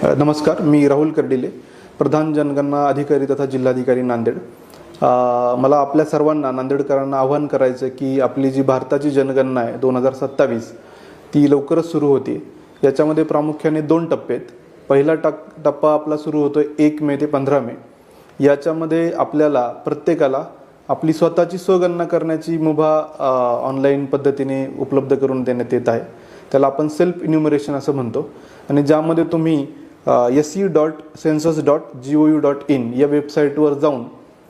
नमस्कार, मी राहुल कर्डिले, प्रधान जनगणना अधिकारी तथा जिल्हाधिकारी नांदेड। मला आपल्या सर्वांना नांदेडकरांना आवाहन करायचं की आपली जी भारताची जनगणना आहे 2027 ती लवकरच सुरू होते। याच्यामध्ये प्रामुख्याने 2 टप्पे आहेत। पहिला टप्पा आपला सुरू होतोय 1 मे ते 15 मे। याच्यामध्ये आपल्याला प्रत्येकाला आपली स्वतःची स्वगणना करण्याची मुभा ऑनलाईन पद्धतीने उपलब्ध करून देण्यात येत आहे। त्याला आपण सेल्फ इन्युमरेशन असं म्हणतो आणि ज्यामध्ये तुम्ही se.census.gov.in या वेबसाईटवर जाऊन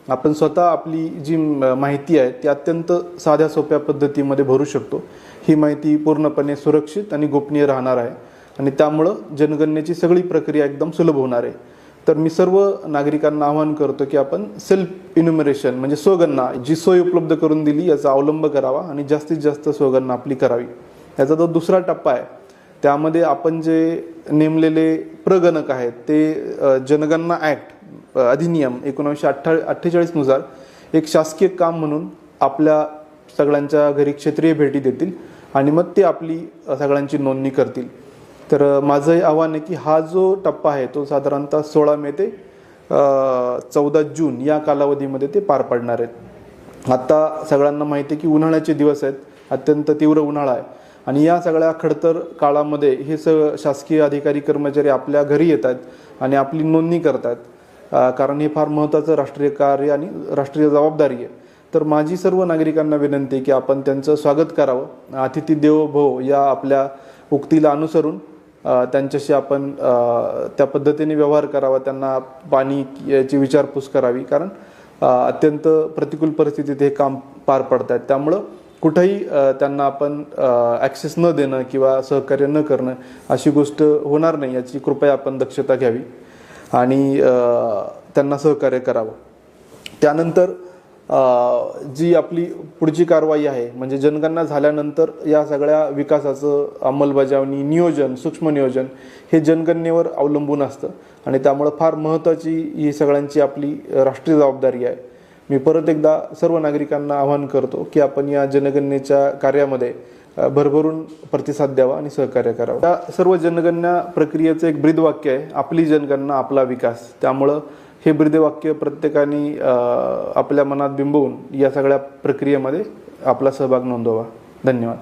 आपण स्वतः आपली जी माहिती आहे ती अत्यंत साध्या सोप्या पद्धतीमध्ये भरू शकतो। ही माहिती पूर्णपणे सुरक्षित आणि गोपनीय राहणार आहे आणि त्यामुळे जनगणनेची सगळी प्रक्रिया एकदम सुलभ होणार आहे। तर मी सर्व नागरिकांना आवाहन करतो की आपण सेल्फ इन्युमरेशन म्हणजे स्वगणना जी सोय उपलब्ध करून दिली याचा अवलंब करावा आणि जास्तीत जास्त स्वगणना आपली करावी। याचा जो दुसरा टप्पा आहे त्यामध्ये आपण जे नेमलेले प्रगणक आहेत ते जनगणना ॲक्ट अधिनियम 1948 नुसार एक शासकीय काम म्हणून आपल्या सगळ्यांच्या घरी क्षेत्रीय भेटी देतील आणि मग ते आपली सगळ्यांची नोंदणी करतील। तर माझं आव्हान आहे की हा जो टप्पा आहे तो साधारणतः 16 मे ते 14 जून या कालावधीमध्ये ते पार पडणार आहेत। आता सगळ्यांना माहिती आहे की उन्हाळ्याचे दिवस आहेत, अत्यंत तीव्र उन्हाळा आहे आणि या सगळ्या खडतर काळामध्ये हे शासकीय अधिकारी कर्मचारी आपल्या घरी येतात आणि आपली नोंदणी करतात, कारण हे फार महत्त्वाचं राष्ट्रीय कार्य आणि राष्ट्रीय जबाबदारी आहे। तर माझी सर्व नागरिकांना विनंती आहे की आपण त्यांचं स्वागत करावं। अतिथी देवो भव या आपल्या उक्तीला अनुसरून त्यांच्याशी आपण त्या पद्धतीने व्यवहार करावा, त्यांना पाणी याची विचारपूस करावी, कारण अत्यंत प्रतिकूल परिस्थितीत हे काम पार पडतात। त्यामुळं कुठेही त्यांना आपण ॲक्सेस न देणं किंवा सहकार्य न करणं अशी गोष्ट होणार नाही याची कृपया आपण दक्षता घ्यावी आणि त्यांना सहकार्य करावं। त्यानंतर जी आपली पुढची कारवाई आहे म्हणजे जनगणना झाल्यानंतर या सगळ्या विकासाचं अंमलबजावणी, नियोजन, सूक्ष्म नियोजन हे जनगणनेवर अवलंबून असतं आणि त्यामुळे फार महत्त्वाची ही सगळ्यांची आपली राष्ट्रीय जबाबदारी आहे। मी परत एकदा सर्व नागरिकांना आवाहन करतो की आपण या जनगणनेच्या कार्यामध्ये भरभरून प्रतिसाद द्यावा आणि सहकार्य करावं। या सर्व जनगणना प्रक्रियेचं एक ब्रीदवाक्य आहे, आपली जनगणना आपला विकास। त्यामुळं हे ब्रीदवाक्य प्रत्येकाने आपल्या मनात बिंबवून या सगळ्या प्रक्रियेमध्ये आपला सहभाग नोंदवावा। धन्यवाद।